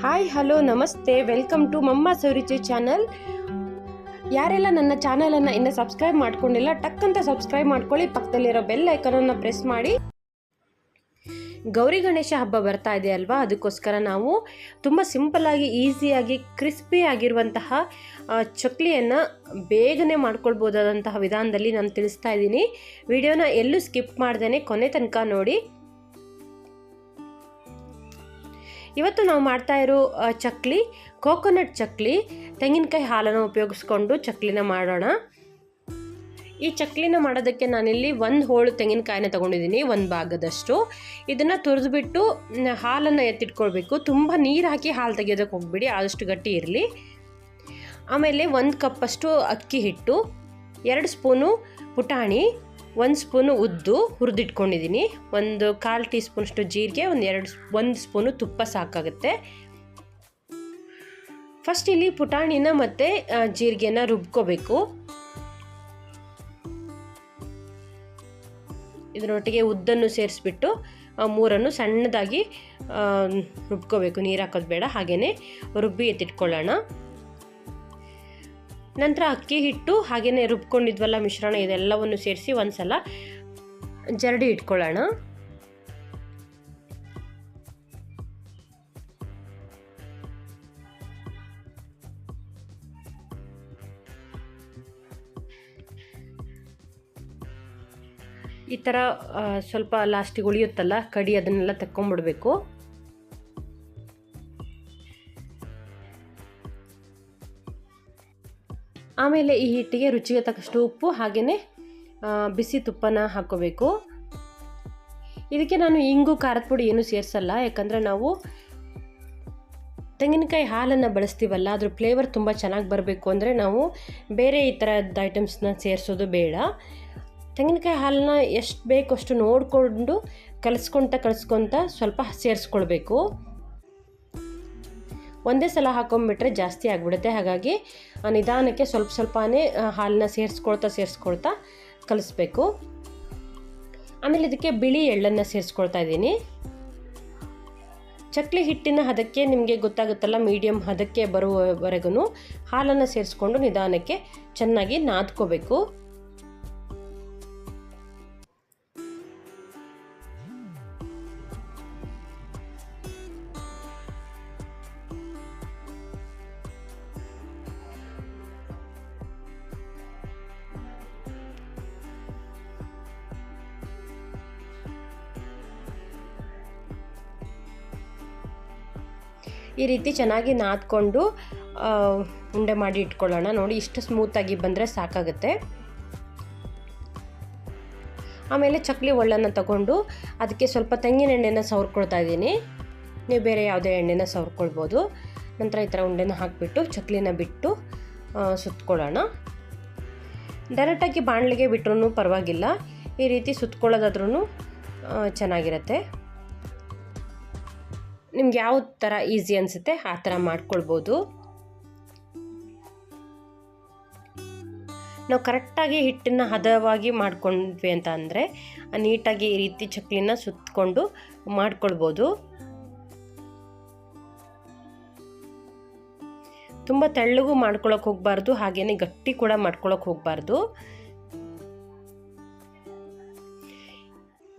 Hi hello ನಮಸ್ತೆ, welcome to Mamma's ರುಚಿ channel. ಯಾರೆಲ್ಲ ನನ್ನ ಚಾನಲನ್ನು ಇನ್ನೂ ಸಬ್ಸ್ಕ್ರೈಬ್ ಮಾಡ್ಕೊಂಡಿಲ್ಲ ಟಕ್ ಅಂತ ಸಬ್ಸ್ಕ್ರೈಬ್ ಮಾಡ್ಕೊಳ್ಳಿ, ಪಕ್ಕದಲ್ಲಿರೋ ಬೆಲ್ ಐಕನನ್ನು ಪ್ರೆಸ್ ಮಾಡಿ. ಗೌರಿ ಗಣೇಶ ಹಬ್ಬ ಬರ್ತಾ ಇದೆ ಅಲ್ವಾ, ಅದಕ್ಕೋಸ್ಕರ ನಾವು ತುಂಬ ಸಿಂಪಲ್ಲಾಗಿ ಈಸಿಯಾಗಿ ಕ್ರಿಸ್ಪಿ ಆಗಿರುವಂತಹ ಚಕ್ಲಿಯನ್ನು ಬೇಗನೆ ಮಾಡ್ಕೊಳ್ಬೋದಾದಂತಹ ವಿಧಾನದಲ್ಲಿ ನಾನು ತಿಳಿಸ್ತಾ ಇದ್ದೀನಿ. ವಿಡಿಯೋನ ಎಲ್ಲೂ ಸ್ಕಿಪ್ ಮಾಡ್ದೇನೆ ಕೊನೆ ತನಕ ನೋಡಿ. ಇವತ್ತು ನಾವು ಮಾಡ್ತಾ ಇರೋ ಚಕ್ಲಿ ಕೋಕೋನಟ್ ಚಕ್ಲಿ. ತೆಂಗಿನಕಾಯಿ ಹಾಲನ್ನು ಉಪಯೋಗಿಸ್ಕೊಂಡು ಚಕ್ಲಿನ ಮಾಡೋಣ. ಈ ಚಕ್ಲಿನ ಮಾಡೋದಕ್ಕೆ ನಾನಿಲ್ಲಿ ಒಂದು ಹೋಳು ತೆಂಗಿನಕಾಯಿನ ತೊಗೊಂಡಿದ್ದೀನಿ, ಒಂದು ಭಾಗದಷ್ಟು. ಇದನ್ನು ತುರಿದ್ಬಿಟ್ಟು ಹಾಲನ್ನು ಎತ್ತಿಟ್ಕೊಳ್ಬೇಕು. ತುಂಬ ನೀರು ಹಾಕಿ ಹಾಲು ತೆಗೆಯೋದಕ್ಕೆ ಹೋಗ್ಬಿಡಿ, ಆದಷ್ಟು ಗಟ್ಟಿ ಇರಲಿ. ಆಮೇಲೆ 1 ಕಪ್ಪಷ್ಟು ಅಕ್ಕಿ ಹಿಟ್ಟು, 2 ಸ್ಪೂನು ಪುಟಾಣಿ, 1 ಸ್ಪೂನು ಉದ್ದು ಹುರಿದಿಟ್ಕೊಂಡಿದ್ದೀನಿ, 1/4 ಟೀ ಸ್ಪೂನಷ್ಟು ಜೀರಿಗೆ, 1 ಸ್ಪೂನು ತುಪ್ಪ ಸಾಕಾಗುತ್ತೆ. ಫಸ್ಟ್ ಇಲ್ಲಿ ಪುಟಾಣಿನ ಮತ್ತು ಜೀರಿಗೆನ ರುಬ್ಕೋಬೇಕು. ಇದರೊಟ್ಟಿಗೆ ಉದ್ದನ್ನು ಸೇರಿಸ್ಬಿಟ್ಟು 3 ಸಣ್ಣದಾಗಿ ರುಬ್ಕೋಬೇಕು. ನೀರು ಹಾಕೋದು ಬೇಡ, ಹಾಗೆಯೇ ರುಬ್ಬಿ ಎತ್ತಿಟ್ಕೊಳ್ಳೋಣ. ನಂತರ ಅಕ್ಕಿ ಹಿಟ್ಟು ಹಾಗೆಯೇ ರುಬ್ಕೊಂಡಿದ್ವಲ್ಲ ಮಿಶ್ರಣ, ಇದೆಲ್ಲವನ್ನು ಸೇರಿಸಿ ಒಂದು ಸಲ ಜರಡಿ ಇಟ್ಕೊಳ್ಳೋಣ. ಈ ಥರ ಸ್ವಲ್ಪ ಲಾಸ್ಟಿಗೆ ಉಳಿಯುತ್ತಲ್ಲ ಕಡಿ, ಅದನ್ನೆಲ್ಲ ತಕ್ಕೊಂಬಿಡ್ಬೇಕು. ಆಮೇಲೆ ಈ ಹಿಟ್ಟಿಗೆ ರುಚಿಗೆ ತಕ್ಕಷ್ಟು ಉಪ್ಪು ಹಾಗೆಯೇ ಬಿಸಿ ತುಪ್ಪನ ಹಾಕ್ಕೋಬೇಕು. ಇದಕ್ಕೆ ನಾನು ಇಂಗು ಖಾರದ ಪುಡಿ ಏನೂ ಸೇರಿಸಲ್ಲ, ಯಾಕಂದರೆ ನಾವು ತೆಂಗಿನಕಾಯಿ ಹಾಲನ್ನು ಬಳಸ್ತೀವಲ್ಲ, ಅದ್ರ ಫ್ಲೇವರ್ ತುಂಬ ಚೆನ್ನಾಗಿ ಬರಬೇಕು ಅಂದರೆ ನಾವು ಬೇರೆ ಈ ಥರದ ಐಟಮ್ಸ್ನ ಸೇರಿಸೋದು ಬೇಡ. ತೆಂಗಿನಕಾಯಿ ಹಾಲನ್ನ ಎಷ್ಟು ಬೇಕು ಅಷ್ಟು ನೋಡಿಕೊಂಡು ಕಲಿಸ್ಕೊತ ಸ್ವಲ್ಪ ಸೇರಿಸ್ಕೊಳ್ಬೇಕು. ಒಂದೇ ಸಲ ಹಾಕೊಂಡ್ಬಿಟ್ರೆ ಜಾಸ್ತಿ ಆಗಿಬಿಡುತ್ತೆ. ಹಾಗಾಗಿ ನಿಧಾನಕ್ಕೆ ಸ್ವಲ್ಪನೇ ಹಾಲನ್ನ ಸೇರಿಸ್ಕೊಳ್ತಾ ಕಲಿಸ್ಬೇಕು. ಆಮೇಲೆ ಇದಕ್ಕೆ ಬಿಳಿ ಎಳ್ಳನ್ನು ಸೇರಿಸ್ಕೊಳ್ತಾ ಇದ್ದೀನಿ. ಚಕ್ಲಿ ಹಿಟ್ಟಿನ ಹದಕ್ಕೆ ನಿಮಗೆ ಗೊತ್ತಾಗುತ್ತಲ್ಲ, ಮೀಡಿಯಮ್ ಹದಕ್ಕೆ ಬರುವವರೆಗೂ ಹಾಲನ್ನು ಸೇರಿಸ್ಕೊಂಡು ನಿಧಾನಕ್ಕೆ ಚೆನ್ನಾಗಿ ನಾದ್ಕೋಬೇಕು. ಈ ರೀತಿ ಚೆನ್ನಾಗಿ ನಾದ್ಕೊಂಡು ಉಂಡೆ ಮಾಡಿ ಇಟ್ಕೊಳ್ಳೋಣ. ನೋಡಿ, ಇಷ್ಟು ಸ್ಮೂತಾಗಿ ಬಂದರೆ ಸಾಕಾಗುತ್ತೆ. ಆಮೇಲೆ ಚಕ್ಲಿ ಒಳ್ಳನ್ನು ತಗೊಂಡು ಅದಕ್ಕೆ ಸ್ವಲ್ಪ ತೆಂಗಿನ ಎಣ್ಣೆನ ಸವರ್ಕೊಳ್ತಾ ಇದ್ದೀನಿ. ನೀವು ಬೇರೆ ಯಾವುದೇ ಎಣ್ಣೆನ ಸವರ್ಕೊಳ್ಬೋದು. ನಂತರ ಈ ಥರ ಉಂಡೆನ ಹಾಕಿಬಿಟ್ಟು ಚಕ್ಲಿನ ಬಿಟ್ಟು ಸುತ್ಕೊಳ್ಳೋಣ. ಡೈರೆಕ್ಟಾಗಿ ಬಾಣಲೆಗೆ ಬಿಟ್ರೂ ಪರವಾಗಿಲ್ಲ, ಈ ರೀತಿ ಸುತ್ಕೊಳ್ಳೋದಾದ್ರೂ ಚೆನ್ನಾಗಿರುತ್ತೆ. ನಿಮ್ಗೆ ಯಾವ ಥರ ಈಸಿ ಅನಿಸುತ್ತೆ ಆ ಥರ ಮಾಡ್ಕೊಳ್ಬೋದು. ನಾವು ಕರೆಕ್ಟಾಗಿ ಹಿಟ್ಟನ್ನು ಹದವಾಗಿ ಮಾಡ್ಕೊಂಡ್ವಿ ಅಂತ ಅಂದರೆ ನೀಟಾಗಿ ಈ ರೀತಿ ಚಕ್ಲಿನ ಸುತ್ತಕೊಂಡು ಮಾಡ್ಕೊಳ್ಬೋದು. ತುಂಬ ತೆಳ್ಳಗೂ ಮಾಡ್ಕೊಳಕ್ಕೆ ಹೋಗಬಾರ್ದು, ಹಾಗೆಯೇ ಗಟ್ಟಿ ಕೂಡ ಮಾಡ್ಕೊಳಕ್ಕೆ ಹೋಗಬಾರ್ದು.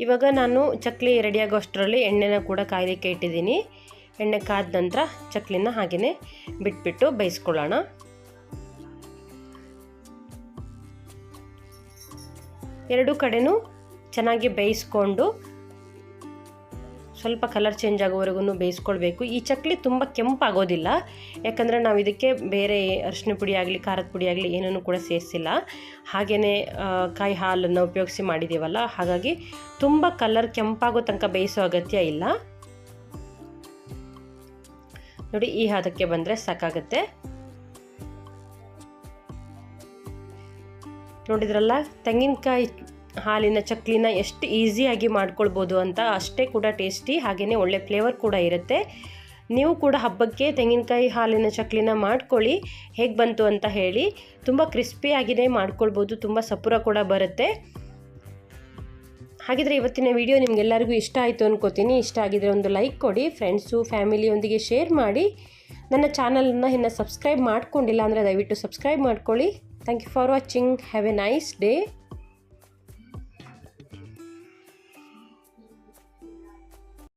ಇವಾಗ ನಾನು ಚಕ್ಲಿ ರೆಡಿಯಾಗೋ ಅಷ್ಟರಲ್ಲಿ ಎಣ್ಣೆನ ಕೂಡ ಕಾಯಲಿಕ್ಕೆ ಇಟ್ಟಿದ್ದೀನಿ. ಎಣ್ಣೆ ಕಾದ ನಂತರ ಚಕ್ಲಿನ ಹಾಗೆಯೇ ಬಿಟ್ಬಿಟ್ಟು ಬೇಯಿಸ್ಕೊಳ್ಳೋಣ. ಎರಡೂ ಕಡೆನೂ ಚೆನ್ನಾಗಿ ಬೇಯಿಸ್ಕೊಂಡು ಸ್ವಲ್ಪ ಕಲರ್ ಚೇಂಜ್ ಆಗೋವರೆಗೂ ಬೇಯಿಸ್ಕೊಳ್ಬೇಕು. ಈ ಚಕ್ಲಿ ತುಂಬ ಕೆಂಪಾಗೋದಿಲ್ಲ, ಯಾಕಂದರೆ ನಾವು ಇದಕ್ಕೆ ಬೇರೆ ಅರಿಶಿನ ಪುಡಿ ಆಗಲಿ ಖಾರದ ಪುಡಿ ಆಗಲಿ ಏನೂ ಕೂಡ ಸೇರಿಸಿಲ್ಲ. ಹಾಗೆಯೇ ಕಾಯಿ ಹಾಲನ್ನು ಉಪಯೋಗಿಸಿ ಮಾಡಿದ್ದೀವಲ್ಲ, ಹಾಗಾಗಿ ತುಂಬ ಕಲರ್ ಕೆಂಪಾಗೋ ತನಕ ಬೇಯಿಸೋ ಅಗತ್ಯ ಇಲ್ಲ. ನೋಡಿ, ಈ ಹದಕ್ಕೆ ಬಂದರೆ ಸಾಕಾಗುತ್ತೆ. ನೋಡಿದ್ರಲ್ಲ, ತೆಂಗಿನಕಾಯಿ ಹಾಲಿನ ಚಕ್ಲಿನ ಎಷ್ಟು ಈಸಿಯಾಗಿ ಮಾಡ್ಕೊಳ್ಬೋದು ಅಂತ. ಅಷ್ಟೇ ಕೂಡ ಟೇಸ್ಟಿ, ಹಾಗೆಯೇ ಒಳ್ಳೆ ಫ್ಲೇವರ್ ಕೂಡ ಇರುತ್ತೆ. ನೀವು ಕೂಡ ಹಬ್ಬಕ್ಕೆ ತೆಂಗಿನಕಾಯಿ ಹಾಲಿನ ಚಕ್ಲಿನ ಮಾಡ್ಕೊಳ್ಳಿ, ಹೇಗೆ ಬಂತು ಅಂತ ಹೇಳಿ. ತುಂಬ ಕ್ರಿಸ್ಪಿಯಾಗಿದೆ ಮಾಡ್ಕೊಳ್ಬೋದು, ತುಂಬ ಸಪುರ ಕೂಡ ಬರುತ್ತೆ. ಹಾಗಿದ್ರೆ ಇವತ್ತಿನ ವಿಡಿಯೋ ನಿಮಗೆಲ್ಲರಿಗೂ ಇಷ್ಟ ಆಯಿತು ಅನ್ಕೋತೀನಿ. ಇಷ್ಟ ಆಗಿದ್ರೆ ಒಂದು ಲೈಕ್ ಕೊಡಿ, ಫ್ರೆಂಡ್ಸು ಫ್ಯಾಮಿಲಿಯೊಂದಿಗೆ ಶೇರ್ ಮಾಡಿ. ನನ್ನ ಚಾನಲನ್ನು ಇನ್ನು ಸಬ್ಸ್ಕ್ರೈಬ್ ಮಾಡ್ಕೊಂಡಿಲ್ಲ ಅಂದರೆ ದಯವಿಟ್ಟು ಸಬ್ಸ್ಕ್ರೈಬ್ ಮಾಡ್ಕೊಳ್ಳಿ. Thank you for watching. Have a nice day.